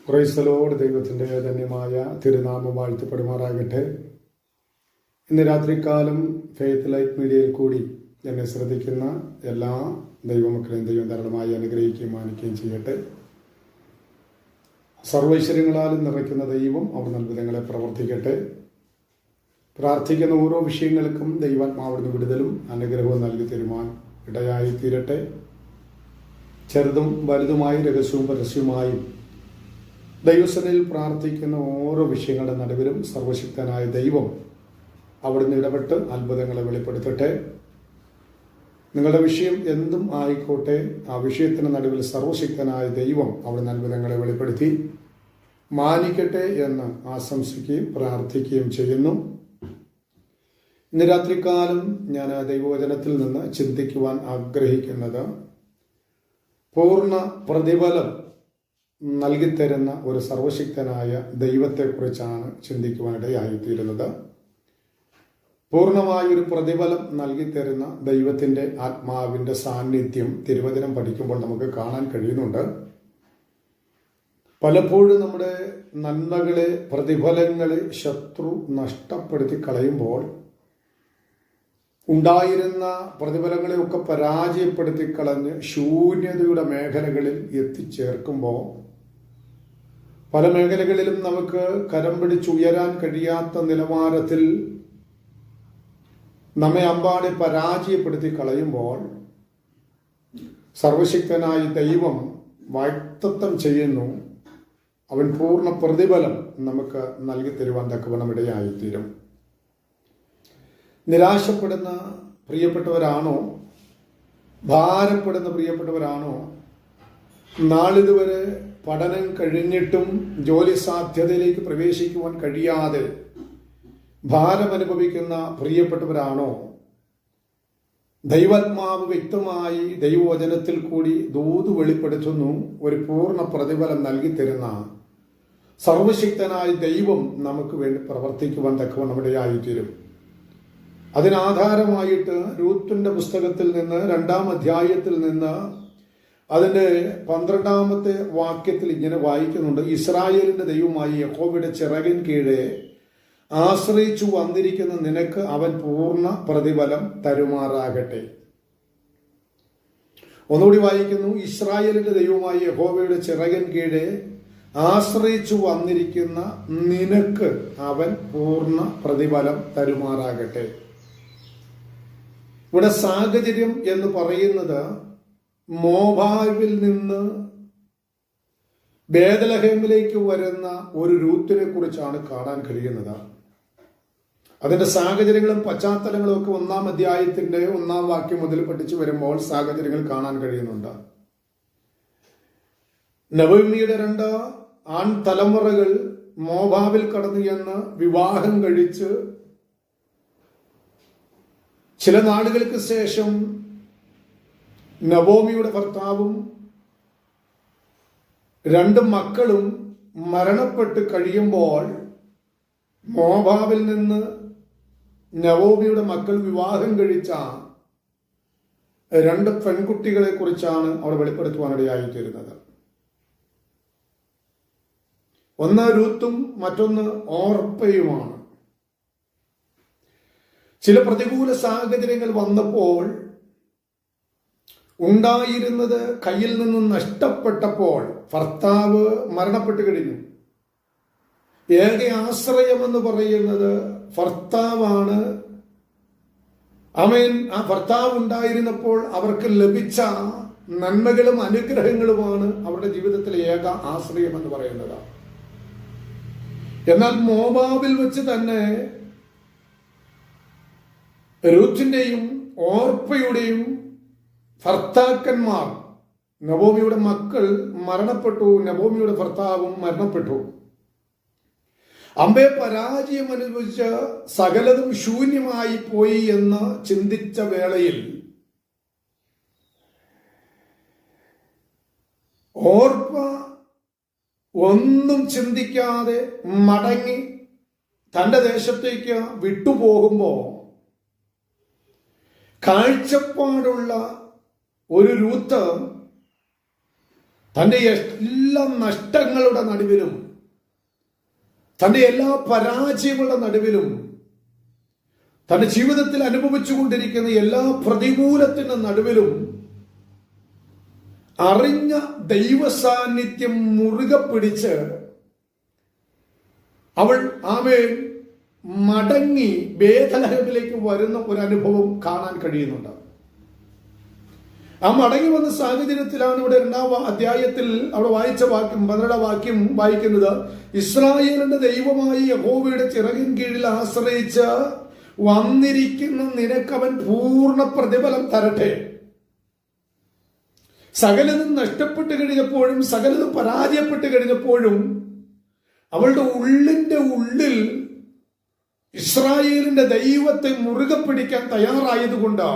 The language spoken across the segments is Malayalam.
Praise the Lord. ദൈവത്തിൻ്റെ ധന്യമായ തിരുനാമം വാഴ്ത്തപ്പെടുമാറാകട്ടെ. ഇന്ന് രാത്രികാലം ഫെയ്ത്ത് ലൈഫ് മീഡിയയിൽ കൂടി എന്നെ ശ്രദ്ധിക്കുന്ന എല്ലാ ദൈവമക്കളെയും ദൈവം ധാരാളമായി അനുഗ്രഹിക്കുകയും മാനിക്കുകയും ചെയ്യട്ടെ. സർവൈശ്വര്യങ്ങളാലും നിറയ്ക്കുന്ന ദൈവം അവിടുന്ന് അത്ഭുതങ്ങളെ പ്രവർത്തിക്കട്ടെ. പ്രാർത്ഥിക്കുന്ന ഓരോ വിഷയങ്ങൾക്കും ദൈവാത്മാവിടുന്ന് വിടുതലും അനുഗ്രഹവും നൽകി തരുവാൻ ഇടയായി തീരട്ടെ. ചെറുതും വലുതുമായി രഹസ്യവും പരസ്യവുമായും ദൈവസനയിൽ പ്രാർത്ഥിക്കുന്ന ഓരോ വിഷയങ്ങളുടെ നടുവിലും സർവശക്തനായ ദൈവം അവിടുന്ന് ഇടപെട്ട് അത്ഭുതങ്ങളെ വെളിപ്പെടുത്തട്ടെ. നിങ്ങളുടെ വിഷയം എന്തും ആയിക്കോട്ടെ, ആ വിഷയത്തിന് നടുവിൽ സർവശക്തനായ ദൈവം അവിടുന്ന് അത്ഭുതങ്ങളെ വെളിപ്പെടുത്തി മാനിക്കട്ടെ എന്ന് ആശംസിക്കുകയും പ്രാർത്ഥിക്കുകയും ചെയ്യുന്നു. ഇന്ന് രാത്രികാലം ഞാൻ ദൈവവചനത്തിൽ നിന്ന് ചിന്തിക്കുവാൻ ആഗ്രഹിക്കുന്നത് പൂർണ്ണ പ്രതിഫലം നൽകിത്തരുന്ന ഒരു സർവശക്തനായ ദൈവത്തെക്കുറിച്ചാണ് ചിന്തിക്കുവാനിടയായിത്തീരുന്നത്. പൂർണ്ണമായൊരു പ്രതിഫലം നൽകിത്തരുന്ന ദൈവത്തിൻ്റെ ആത്മാവിൻ്റെ സാന്നിധ്യം തിരുവചനം പഠിക്കുമ്പോൾ നമുക്ക് കാണാൻ കഴിയുന്നുണ്ട്. പലപ്പോഴും നമ്മുടെ നന്മകളെ, പ്രതിഫലങ്ങളെ ശത്രു നഷ്ടപ്പെടുത്തി കളയുമ്പോൾ ഉണ്ടായിരുന്ന പ്രതിഫലങ്ങളെയൊക്കെ പരാജയപ്പെടുത്തി കളഞ്ഞ് ശൂന്യതയുടെ മേഖലകളിൽ എത്തിച്ചേർക്കുമ്പോൾ പല മേഖലകളിലും നമുക്ക് കരം പിടിച്ചുയരാൻ കഴിയാത്ത നിലവാരത്തിൽ നമ്മെ അമ്പാടെ പരാജയപ്പെടുത്തി കളയുമ്പോൾ സർവശക്തനായ ദൈവം വാഗ്ദത്തം ചെയ്യുന്നു, അവൻ പൂർണ്ണ പ്രതിഫലം നമുക്ക് നൽകി തരുവാൻ തക്കവണ്ണം ഇടയായിത്തീരും. നിരാശപ്പെടുന്ന പ്രിയപ്പെട്ടവരാണോ, ഭാരപ്പെടുന്ന പ്രിയപ്പെട്ടവരാണോ, നാളിതുവരെ പഠനം കഴിഞ്ഞിട്ടും ജോലി സാധ്യതയിലേക്ക് പ്രവേശിക്കുവാൻ കഴിയാതെ ഭാരമനുഭവിക്കുന്ന പ്രിയപ്പെട്ടവരാണോ, ദൈവാത്മാവ് വ്യക്തമായി ദൈവവചനത്തിൽ കൂടി ദൂത് വെളിപ്പെടുത്തുന്നു, ഒരു പൂർണ്ണ പ്രതിഫലം നൽകി തരുന്ന സർവശക്തനായ ദൈവം നമുക്ക് വേണ്ടി പ്രവർത്തിക്കുവാൻ തക്കവണ്ണം ഇടയായിത്തീരും. അതിനാധാരമായിട്ട് രൂത്തിന്റെ പുസ്തകത്തിൽ നിന്ന് 2-ാം അധ്യായത്തിൽ നിന്ന് അതിൻ്റെ 12-ാമത്തെ വാക്യത്തിൽ ഇങ്ങനെ വായിക്കുന്നുണ്ട്: ഇസ്രായേലിന്റെ ദൈവമായി യഹോവയുടെ ചിറകിൻ കീഴെ ആശ്രയിച്ചു വന്നിരിക്കുന്ന നിനക്ക് അവൻ പൂർണ്ണ പ്രതിഫലം തരുമാറാകട്ടെ. ഒന്നുകൂടി വായിക്കുന്നു: ഇസ്രായേലിന്റെ ദൈവമായി യഹോവയുടെ ചിറകിൻ കീഴെ ആശ്രയിച്ചു വന്നിരിക്കുന്ന നിനക്ക് അവൻ പൂർണ്ണ പ്രതിഫലം തരുമാറാകട്ടെ. ഇവിടെ സാഹചര്യം എന്ന് പറയുന്നത് മോവാബിൽ നിന്ന് ബേത്ലഹേമിലേക്ക് വരുന്ന ഒരു രൂത്തിനെ കുറിച്ചാണ് കാണാൻ കഴിയുന്നത്. അതിന്റെ സാഹചര്യങ്ങളും പശ്ചാത്തലങ്ങളും ഒക്കെ 1-ാം അധ്യായത്തിന്റെ 1-ാം വാക്യം മുതൽ പഠിച്ചു വരുമ്പോൾ സാഹചര്യങ്ങൾ കാണാൻ കഴിയുന്നുണ്ട്. നവമിയുടെ 2 ആൺ തലമുറകൾ മോവാബിൽ കടന്നു ചെന്ന് വിവാഹം കഴിച്ച് ചില നാളുകൾക്ക് ശേഷം നവോമിയുടെ ഭർത്താവും 2 മക്കളും മരണപ്പെട്ട് കഴിയുമ്പോൾ മോവാബിൽ നിന്ന് നവോമിയുടെ മക്കൾ വിവാഹം കഴിച്ച 2 പെൺകുട്ടികളെ കുറിച്ചാണ് അവിടെ വെളിപ്പെടുത്തുവാനിടയായിത്തീരുന്നത്. ഒന്ന് രൂത്തും മറ്റൊന്ന് ഓർപ്പയുമാണ്. ചില പ്രതികൂല സാഹചര്യങ്ങൾ വന്നപ്പോൾ, ഉണ്ടായിരുന്നത് കയ്യിൽ നിന്നും നഷ്ടപ്പെട്ടപ്പോൾ, ഭർത്താവ് മരണപ്പെട്ടു കഴിഞ്ഞു. ഏക ആശ്രയമെന്ന് പറയുന്നത് ഭർത്താവാണ്. ആ ഭർത്താവ് ഉണ്ടായിരുന്നപ്പോൾ അവർക്ക് ലഭിച്ച നന്മകളും അനുഗ്രഹങ്ങളുമാണ് അവരുടെ ജീവിതത്തിലെ ഏക ആശ്രയം എന്ന് പറയുന്നത്. എന്നാൽ മോവാബിൽ വെച്ച് തന്നെ രൂത്തിന്റെയും ഓർപ്പയുടെയും ഭർത്താക്കന്മാർ, നവോമിയുടെ മക്കൾ മരണപ്പെട്ടു, നവോമിയുടെ ഭർത്താവും മരണപ്പെട്ടു. അമ്പെ പരാജയം അനുഭവിച്ച സകലതും ശൂന്യമായി പോയി എന്ന് ചിന്തിച്ച വേളയിൽ ഓർപ്പ ഒന്നും ചിന്തിക്കാതെ മടങ്ങി തൻ്റെ ദേശത്തേക്ക് വിട്ടുപോകുമ്പോൾ കാഴ്ചപ്പാടുള്ള ഒരു രൂത്ത് തൻ്റെ എല്ലാ നഷ്ടങ്ങളുടെ നടുവിലും, തൻ്റെ എല്ലാ പരാജയങ്ങളുടെ നടുവിലും, തന്റെ ജീവിതത്തിൽ അനുഭവിച്ചുകൊണ്ടിരിക്കുന്ന എല്ലാ പ്രതികൂലത്തിന്റെ നടുവിലും അറിഞ്ഞ ദൈവ സാന്നിധ്യം മുറുകെ പിടിച്ച് അവൾ ആമേൻ മടങ്ങി ബേഥലഹേമിലേക്ക് വരുന്ന ഒരു അനുഭവം കാണാൻ കഴിയുന്നുണ്ട്. ആ മടങ്ങി വന്ന സാഹചര്യത്തിലാണ് ഇവിടെ 2-ാം അധ്യായത്തിൽ അവിടെ വായിച്ച വാക്യം 12-ാം വാക്യം വായിക്കുന്നത്. ഇസ്രായേലിന്റെ ദൈവമായ യഹോവയുടെ ചിറകിൻ കീഴിൽ ആശ്രയിച്ച് വന്നിരിക്കുന്ന നിനക്കവൻ പൂർണ്ണ പ്രതിഫലം തരട്ടെ. സകലതും നഷ്ടപ്പെട്ട് കഴിഞ്ഞപ്പോഴും, സകലതും പരാജയപ്പെട്ട് കഴിഞ്ഞപ്പോഴും അവളുടെ ഉള്ളിന്റെ ഉള്ളിൽ ഇസ്രായേലിന്റെ ദൈവത്തെ മുറുകെ പിടിക്കാൻ തയ്യാറായതുകൊണ്ട്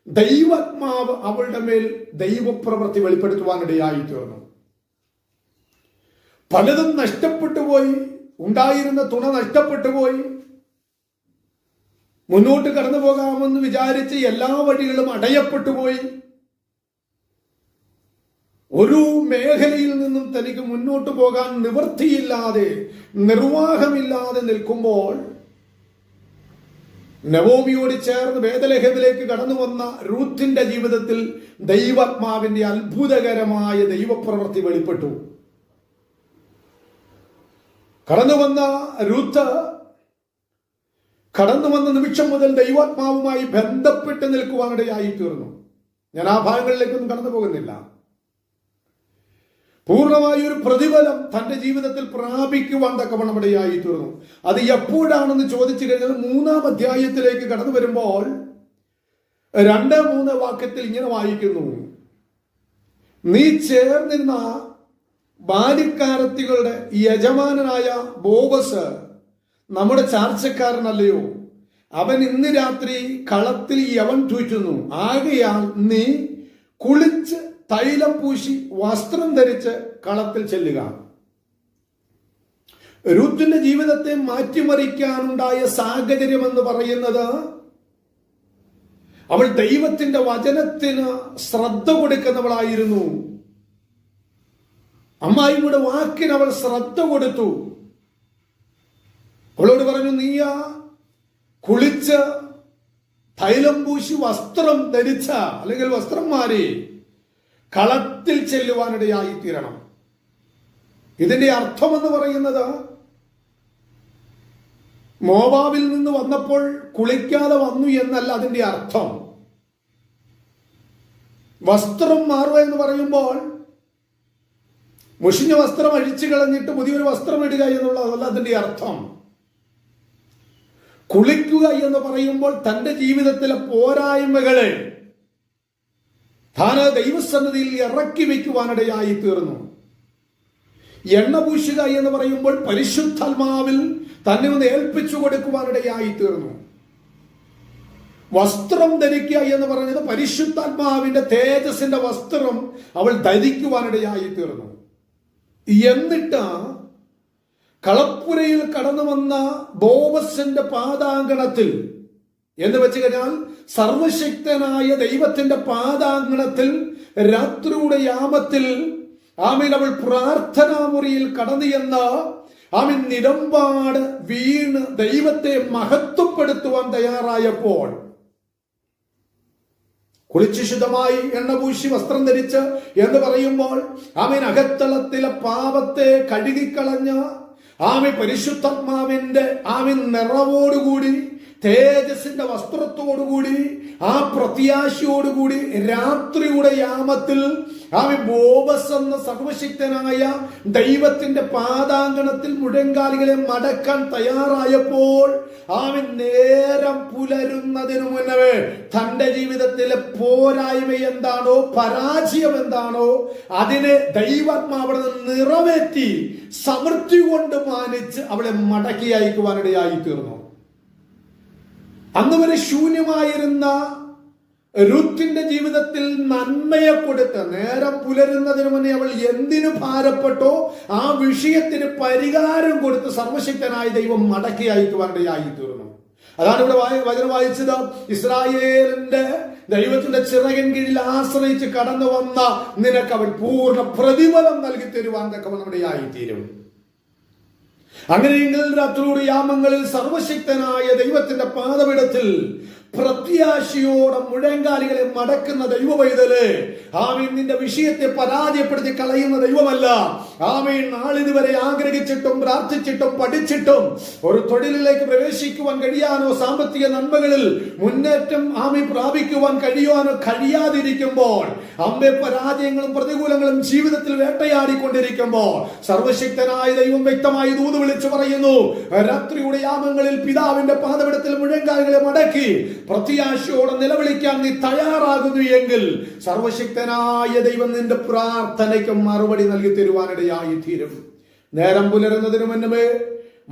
ദൈവാത്മാവ് അവളുടെ മേൽ ദൈവപ്രവൃത്തി വെളിപ്പെടുത്തുവാനിടയായി തീർന്നു. പലതും നഷ്ടപ്പെട്ടു പോയി, ഉണ്ടായിരുന്ന തുണ നഷ്ടപ്പെട്ടു പോയി, മുന്നോട്ട് കടന്നു പോകാമെന്ന് വിചാരിച്ച് എല്ലാ വഴികളും അടയപ്പെട്ടു പോയി, ഒരു മേഖലയിൽ നിന്നും തനിക്ക് മുന്നോട്ട് പോകാൻ നിവൃത്തിയില്ലാതെ, നിർവാഹമില്ലാതെ നിൽക്കുമ്പോൾ നവോമിയോട് ചേർന്ന് ബേഥലഹേമിലേക്ക് കടന്നു വന്ന രൂത്തിന്റെ ജീവിതത്തിൽ ദൈവാത്മാവിന്റെ അത്ഭുതകരമായ ദൈവപ്രവൃത്തി വെളിപ്പെട്ടു. കടന്നു വന്ന രൂത്ത് കടന്നു വന്ന നിമിഷം മുതൽ ദൈവാത്മാവുമായി ബന്ധപ്പെട്ട് നിൽക്കുവാനിടയായി തീർന്നു. ഞാൻ ആ ഭാഗങ്ങളിലേക്കൊന്നും കടന്നു പോകുന്നില്ല. പൂർണ്ണമായ ഒരു പ്രതിഫലം തന്റെ ജീവിതത്തിൽ പ്രാപിക്കുവാൻ തക്കവണ്ണം ഇടയായി തീർന്നു. അത് എപ്പോഴാണെന്ന് ചോദിച്ചു കഴിഞ്ഞാൽ 3-ാം അധ്യായത്തിലേക്ക് കടന്നു വരുമ്പോൾ 2-3 വാക്യത്തിൽ ഇങ്ങനെ വായിക്കുന്നു. നീ ചേർന്നിരുന്ന ബാലിക്കാരത്തികളുടെ യജമാനനായ ബോവസ് നമ്മുടെ ചാർച്ചക്കാരനല്ലയോ? അവൻ ഇന്ന് രാത്രി കളത്തിൽ യവൻ തൂറ്റുന്നു. ആകയാൽ നീ കുളിച്ച് തൈലം പൂശി വസ്ത്രം ധരിച്ച് കളത്തിൽ ചെല്ലുക. രൂത്തിന്റെ ജീവിതത്തെ മാറ്റിമറിക്കാനുണ്ടായ സാഹചര്യം എന്ന് പറയുന്നത് അവൾ ദൈവത്തിന്റെ വചനത്തിന് ശ്രദ്ധ കൊടുക്കുന്നവളായിരുന്നു. അമ്മായിയുടെ വാക്കിന് അവൾ ശ്രദ്ധ കൊടുത്തു. അവളോട് പറഞ്ഞു, നീയാ കുളിച്ച് തൈലം പൂശി വസ്ത്രം ധരിച്ച അല്ലെങ്കിൽ വസ്ത്രം മാറി കളത്തിൽ ചെല്ലുവാനിടയായി തീരണം. ഇതിന്റെ അർത്ഥം എന്ന് പറയുന്നത് മോവാബിൽ നിന്ന് വന്നപ്പോൾ കുളിക്കാതെ വന്നു എന്നല്ല അതിന്റെ അർത്ഥം. വസ്ത്രം മാറുക എന്ന് പറയുമ്പോൾ മുഷിഞ്ഞ വസ്ത്രം അഴിച്ചു കളഞ്ഞിട്ട് പുതിയൊരു വസ്ത്രം ഇടുക എന്നുള്ളതല്ല അതിന്റെ അർത്ഥം. കുളിക്കുക എന്ന് പറയുമ്പോൾ തന്റെ ജീവിതത്തിലെ പോരായ്മകളെ താൻ ദൈവസന്നിധിയിൽ ഇറക്കി വയ്ക്കുവാനിടയായി തീർന്നു. എണ്ണ പൂശുക എന്ന് പറയുമ്പോൾ പരിശുദ്ധാത്മാവിൽ തന്നെ ഒന്ന് ഏൽപ്പിച്ചു കൊടുക്കുവാനിടയായി തീർന്നു. വസ്ത്രം ധരിക്കുക എന്ന് പറയുന്നത് പരിശുദ്ധാത്മാവിന്റെ തേജസ്സിന്റെ വസ്ത്രം അവൾ ധരിക്കുവാനിടയായി തീർന്നു. എന്നിട്ട് കളപ്പുരയിൽ കടന്നു വന്ന ബോവസിന്റെ പാദാങ്കണത്തിൽ എന്ന് വെച്ച് കഴിഞ്ഞാൽ സർവശക്തനായ ദൈവത്തിന്റെ പാദാങ്കണത്തിൽ രാത്രിയുടെ യാമത്തിൽ ആമീൻ അവൾ പ്രാർത്ഥനാ മുറിയിൽ കടന്നു എന്ന് ആമീൻ നിരമ്പാട് വീണ് ദൈവത്തെ മഹത്വപ്പെടുത്തുവാൻ തയ്യാറായപ്പോൾ കുളിച്ച് ശുദ്ധമായി എണ്ണ പൂശി വസ്ത്രം ധരിച്ച് എന്ന് പറയുമ്പോൾ ആമീൻ അകത്തളത്തിലെ പാപത്തെ കഴുകിക്കളഞ്ഞ് ആമീൻ പരിശുദ്ധാത്മാവിന്റെ ആമീൻ നിറവോടുകൂടി തേജസ്സിന്റെ വസ്ത്രത്തോടുകൂടി ആ പ്രത്യാശയോടുകൂടി രാത്രിയുടെ യാമത്തിൽ ആമീൻ ബോവസ് എന്ന സർവശക്തനായ ദൈവത്തിന്റെ പാദാങ്കണത്തിൽ മുഴങ്കാലുകളെ മടക്കാൻ തയ്യാറായപ്പോൾ ആമീൻ നേരം പുലരുന്നതിനു മുന്നമേ തന്റെ ജീവിതത്തിലെ പോരായ്മ എന്താണോ, പരാജയം എന്താണോ, അതിനെ ദൈവാത്മാവിടെ നിറവേറ്റി സമൃദ്ധി കൊണ്ട് മാനിച്ച് അവളെ മടക്കി അയക്കുവാനിടയായി തീർന്നു. അന്ന് വരെ ശൂന്യമായിരുന്ന രൂത്തിന്റെ ജീവിതത്തിൽ നന്മയെ കൊടുത്ത് നേരം പുലരുന്നതിന് മുന്നേ അവൾ എന്തിനു ഭാരപ്പെട്ടോ ആ വിഷയത്തിന് പരിഹാരം കൊടുത്ത് സർവശക്തനായ ദൈവം മടക്കി അയക്കുവാനിടയായി തീർന്നു. അതാണ് ഇവിടെ വചനം വായിച്ചത്. ഇസ്രായേലിന്റെ ദൈവത്തിന്റെ ചിറകിൻ കീഴിൽ ആശ്രയിച്ച് കടന്നു വന്ന നിനക്ക് അവൻ പൂർണ്ണ പ്രതിഫലം നൽകി തരുവാൻ തക്കവണ്ണം ആയിത്തീരും. അങ്ങനെയെങ്കിൽ രാത്രിയുടെ യാമങ്ങളിൽ സർവശക്തനായ ദൈവത്തിന്റെ പാദപീഠത്തിൽ പ്രത്യാശയോടെ മുഴങ്കാലികളെ മടക്കുന്ന ദൈവപൈതല്, ആമീൻ, നിന്റെ വിഷയത്തെ പരാജയപ്പെടുത്തി കളയുന്ന ദൈവമല്ല. ആമീൻ, നാളിതുവരെ ആഗ്രഹിച്ചിട്ടും പ്രാർത്ഥിച്ചിട്ടും പഠിച്ചിട്ടും ഒരു തൊഴിലിലേക്ക് പ്രവേശിക്കുവാൻ കഴിയാനോ സാമ്പത്തിക നന്മകളിൽ മുന്നേറ്റം പ്രാപിക്കുവാൻ കഴിയുവാനോ കഴിയാതിരിക്കുമ്പോൾ, പരാജയങ്ങളും പ്രതികൂലങ്ങളും ജീവിതത്തിൽ വേട്ടയാടിക്കൊണ്ടിരിക്കുമ്പോൾ സർവശക്തനായ ദൈവം വ്യക്തമായി ദൂത് വിളിച്ചു പറയുന്നു, രാത്രിയുടെ യാമങ്ങളിൽ പിതാവിന്റെ പാദപീഠത്തിൽ മുഴങ്കാലുകളെ മടക്കി പ്രത്യാശയോടെ നിലവിളിക്കാൻ നീ തയ്യാറാകുന്നു എങ്കിൽ സർവശക്തനായ ദൈവം നിന്റെ പ്രാർത്ഥനയ്ക്ക് മറുപടി നൽകി തരുവാനിടയായി തീരും. നേരം പുലരുന്നതിനു മുന്നമേ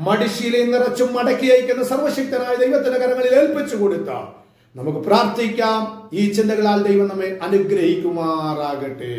മടിശീലയിൽ നിറച്ചും മടക്കി അയക്കുന്ന സർവശക്തനായ ദൈവത്തിന്റെ കരങ്ങളിൽ ഏൽപ്പിച്ചു കൊടുത്ത നമുക്ക് പ്രാർത്ഥിക്കാം. ഈ ചിന്തകളാൽ ദൈവം നമ്മെ അനുഗ്രഹിക്കുമാറാകട്ടെ.